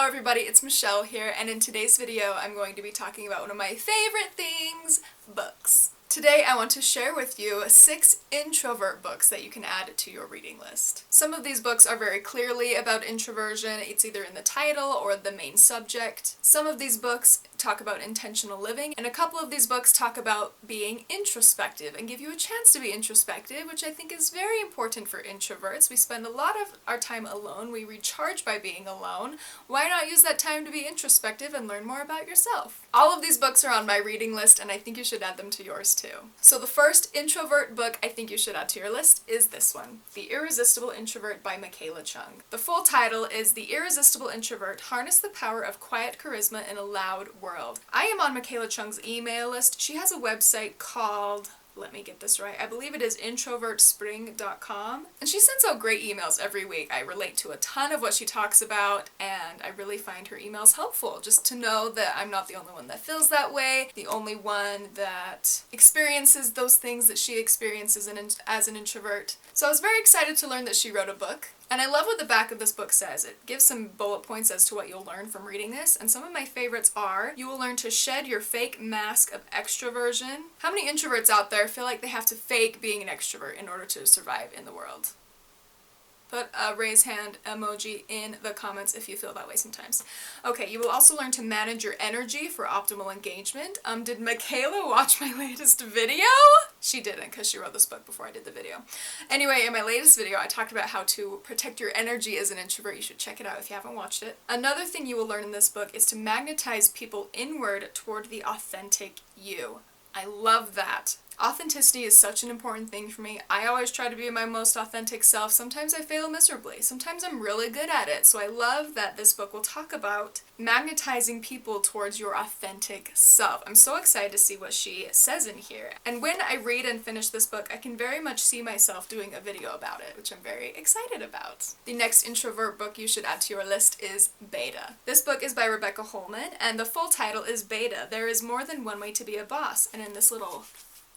Hello everybody, it's Michelle here, and in today's video I'm going to be talking about one of my favorite things, books. Today I want to share with you 6 introvert books that you can add to your reading list. Some of these books are very clearly about introversion, it's either in the title or the main subject. Some of these books talk about intentional living, and a couple of these books talk about being introspective and give you a chance to be introspective, which I think is very important for introverts. We spend a lot of our time alone, we recharge by being alone. Why not use that time to be introspective and learn more about yourself? All of these books are on my reading list, and I think you should add them to yours too. So the first introvert book I think you should add to your list is this one, The Irresistible Introvert by Michaela Chung. The full title is The Irresistible Introvert: Harness the Power of Quiet Charisma in a Loud World. I am on Michaela Chung's email list. She has a website called, let me get this right, I believe it is introvertspring.com, and she sends out great emails every week. I relate to a ton of what she talks about, and I really find her emails helpful, just to know that I'm not the only one that feels that way, the only one that experiences those things that she experiences as an introvert. So I was very excited to learn that she wrote a book. And I love what the back of this book says. It gives some bullet points as to what you'll learn from reading this, and some of my favorites are, you will learn to shed your fake mask of extroversion. How many introverts out there feel like they have to fake being an extrovert in order to survive in the world? Put a raise hand emoji in the comments if you feel that way sometimes. Okay, you will also learn to manage your energy for optimal engagement. Did Michaela watch my latest video? She didn't, because she wrote this book before I did the video. Anyway, in my latest video I talked about how to protect your energy as an introvert. You should check it out if you haven't watched it. Another thing you will learn in this book is to magnetize people inward toward the authentic you. I love that. Authenticity is such an important thing for me. I always try to be my most authentic self. Sometimes I fail miserably. Sometimes I'm really good at it. So I love that this book will talk about magnetizing people towards your authentic self. I'm so excited to see what she says in here. And when I read and finish this book, I can very much see myself doing a video about it, which I'm very excited about. The next introvert book you should add to your list is Beta. This book is by Rebecca Holman, and the full title is Beta: There is More Than One Way to Be a Boss. And in this little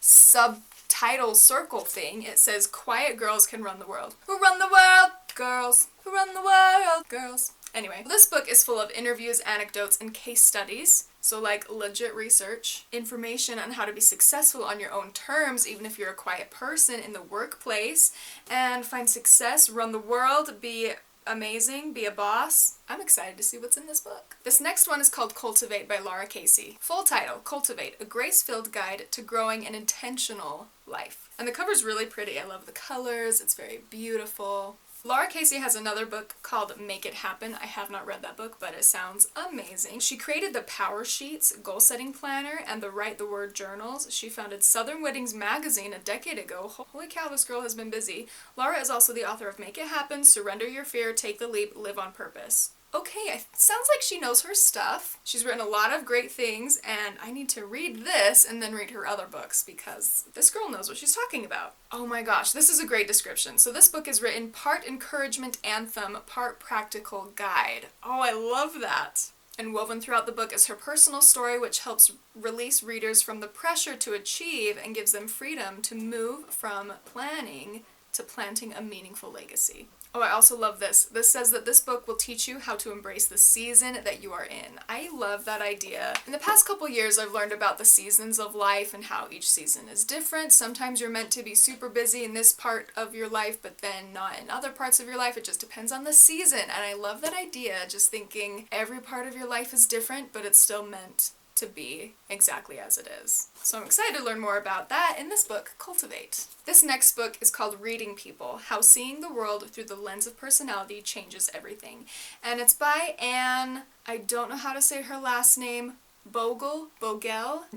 subtitle circle thing, it says, quiet girls can run the world. Who run the world? Girls. Who run the world? Girls. Anyway, this book is full of interviews, anecdotes, and case studies. So like legit research, information on how to be successful on your own terms, even if you're a quiet person in the workplace, and find success, run the world, be amazing, be a boss. I'm excited to see what's in this book. This next one is called Cultivate by Laura Casey. Full title, Cultivate: A Grace-Filled Guide to Growing an Intentional Life. And the cover's really pretty. I love the colors. It's very beautiful. Laura Casey has another book called Make It Happen. I have not read that book, but it sounds amazing. She created the Power Sheets goal-setting planner and the Write the Word journals. She founded Southern Weddings magazine a decade ago. Holy cow, this girl has been busy. Laura is also the author of Make It Happen, Surrender Your Fear, Take the Leap, Live on Purpose. Okay, sounds like she knows her stuff. She's written a lot of great things, and I need to read this and then read her other books because this girl knows what she's talking about. Oh my gosh, this is a great description. So this book is written part encouragement anthem, part practical guide. Oh, I love that. And woven throughout the book is her personal story, which helps release readers from the pressure to achieve and gives them freedom to move from planning to planting a meaningful legacy. Oh, I also love this. This says that this book will teach you how to embrace the season that you are in. I love that idea. In the past couple years, I've learned about the seasons of life and how each season is different. Sometimes you're meant to be super busy in this part of your life, but then not in other parts of your life. It just depends on the season. And I love that idea, just thinking every part of your life is different, but it's still meant to be exactly as it is. So I'm excited to learn more about that in this book, Cultivate. This next book is called Reading People: How Seeing the World Through the Lens of Personality Changes Everything. And it's by Anne, I don't know how to say her last name, Bogel.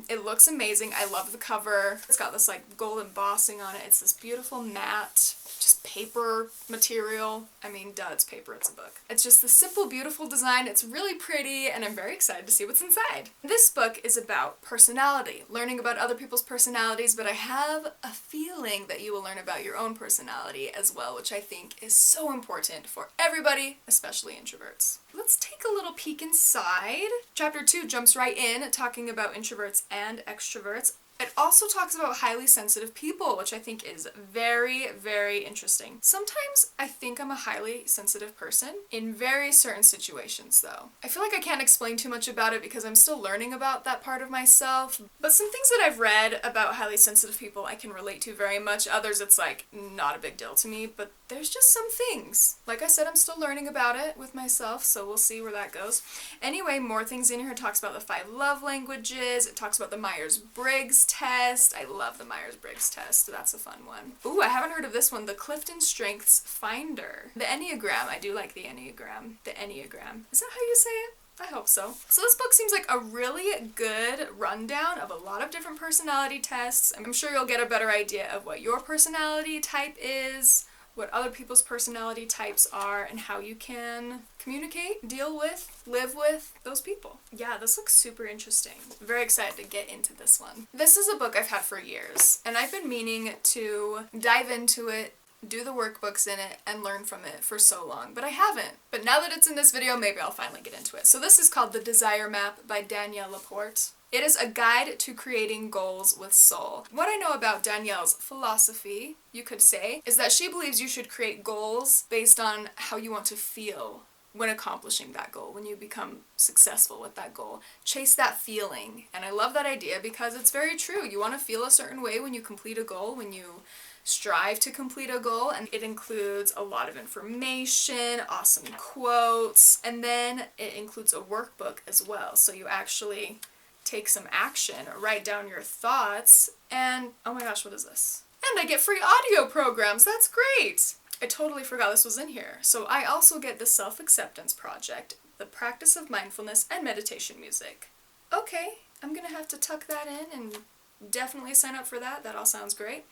It looks amazing. I love the cover. It's got this like gold embossing on it. It's this beautiful matte, just paper material. I mean, duh, it's paper, it's a book. It's just the simple, beautiful design. It's really pretty, and I'm very excited to see what's inside. This book is about personality, learning about other people's personalities, but I have a feeling that you will learn about your own personality as well, which I think is so important for everybody, especially introverts. Let's take a little peek inside. Chapter 2 jumps right in, talking about introverts and extroverts. It also talks about highly sensitive people, which I think is very, very interesting. Sometimes I think I'm a highly sensitive person in very certain situations though. I feel like I can't explain too much about it because I'm still learning about that part of myself, but some things that I've read about highly sensitive people I can relate to very much. Others it's like not a big deal to me, but there's just some things. Like I said, I'm still learning about it with myself, so we'll see where that goes. Anyway, more things in here. It talks about the 5 love languages. It talks about the Myers-Briggs test. I love the Myers-Briggs test. That's a fun one. Ooh, I haven't heard of this one. The Clifton Strengths Finder. The Enneagram. I do like the Enneagram. The Enneagram. Is that how you say it? I hope so. So this book seems like a really good rundown of a lot of different personality tests. I'm sure you'll get a better idea of what your personality type is, what other people's personality types are, and how you can communicate, deal with, live with those people. Yeah, this looks super interesting. I'm very excited to get into this one. This is a book I've had for years, and I've been meaning to dive into it, do the workbooks in it, and learn from it for so long, but I haven't. But now that it's in this video, maybe I'll finally get into it. So this is called The Desire Map by Danielle Laporte. It is a guide to creating goals with soul. What I know about Danielle's philosophy, you could say, is that she believes you should create goals based on how you want to feel when accomplishing that goal, when you become successful with that goal. Chase that feeling. And I love that idea because it's very true. You want to feel a certain way when you complete a goal, when you strive to complete a goal, and it includes a lot of information, awesome quotes, and then it includes a workbook as well. So you actually take some action, write down your thoughts, and oh my gosh, what is this? And I get free audio programs. That's great! I totally forgot this was in here. So I also get the Self-Acceptance Project, the Practice of Mindfulness, and meditation music. Okay, I'm gonna have to tuck that in and definitely sign up for that. That all sounds great.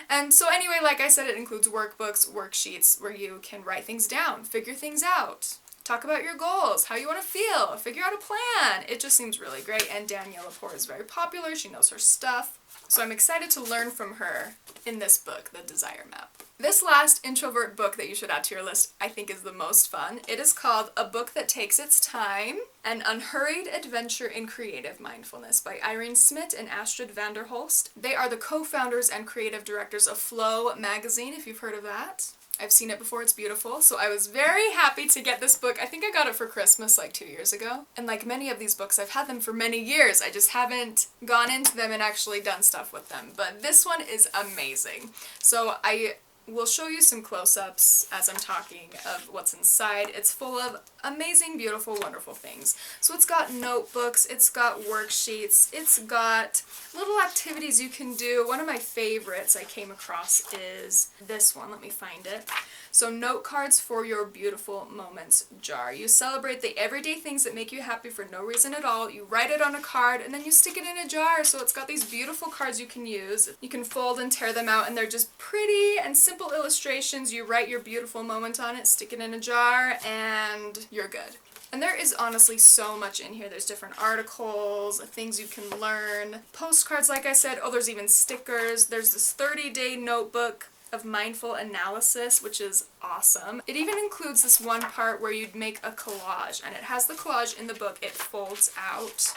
And so anyway, like I said, it includes workbooks, worksheets, where you can write things down, figure things out, talk about your goals, how you want to feel, figure out a plan. It just seems really great, and Danielle Laporte is very popular. She knows her stuff. So I'm excited to learn from her in this book, The Desire Map. This last introvert book that you should add to your list I think is the most fun. It is called A Book That Takes Its Time, An Unhurried Adventure in Creative Mindfulness by Irene Smit and Astrid van der Holst. They are the co-founders and creative directors of Flow magazine, if you've heard of that. I've seen it before, it's beautiful, so I was very happy to get this book. I think I got it for Christmas like 2 years ago. And like many of these books, I've had them for many years. I just haven't gone into them and actually done stuff with them. But this one is amazing. So I will show you some close-ups as I'm talking of what's inside. It's full of amazing, beautiful, wonderful things. So it's got notebooks, it's got worksheets, it's got little activities you can do. One of my favorites I came across is this one. Let me find it. So note cards for your beautiful moments jar. You celebrate the everyday things that make you happy for no reason at all. You write it on a card and then you stick it in a jar. So it's got these beautiful cards you can use. You can fold and tear them out, and they're just pretty and simple illustrations. You write your beautiful moment on it, stick it in a jar, and you're good. And there is honestly so much in here. There's different articles, things you can learn, postcards like I said. Oh, there's even stickers. There's this 30-day notebook of mindful analysis, which is awesome. It even includes this one part where you'd make a collage, and it has the collage in the book. It folds out.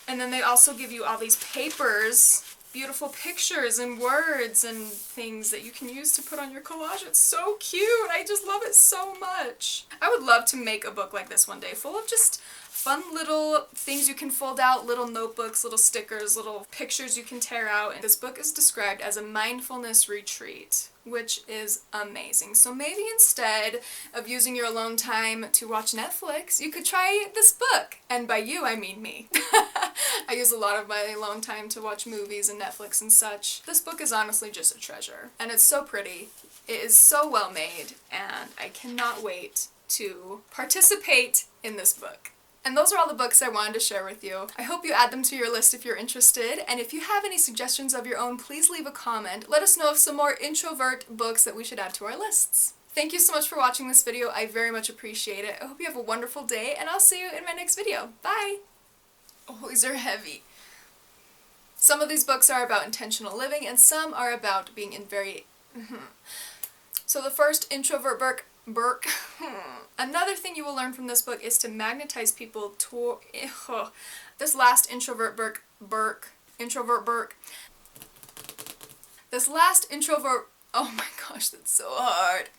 And then they also give you all these papers, beautiful pictures and words and things that you can use to put on your collage. It's so cute. I just love it so much. I would love to make a book like this one day, full of just fun little things you can fold out, little notebooks, little stickers, little pictures you can tear out. And this book is described as a mindfulness retreat, which is amazing. So maybe instead of using your alone time to watch Netflix, you could try this book. And by you, I mean me. I use a lot of my alone time to watch movies and Netflix and such. This book is honestly just a treasure. And it's so pretty. It is so well made, and I cannot wait to participate in this book. And those are all the books I wanted to share with you. I hope you add them to your list if you're interested, and if you have any suggestions of your own, please leave a comment. Let us know of some more introvert books that we should add to our lists. Thank you so much for watching this video. I very much appreciate it. I hope you have a wonderful day, and I'll see you in my next video. Bye! Oh, these are heavy. Some of these books are about intentional living, and some are about being in very... So the first introvert book, another thing you will learn from this book is to magnetize people to... This last introvert book, introvert book, This last introvert, oh my gosh, that's so hard.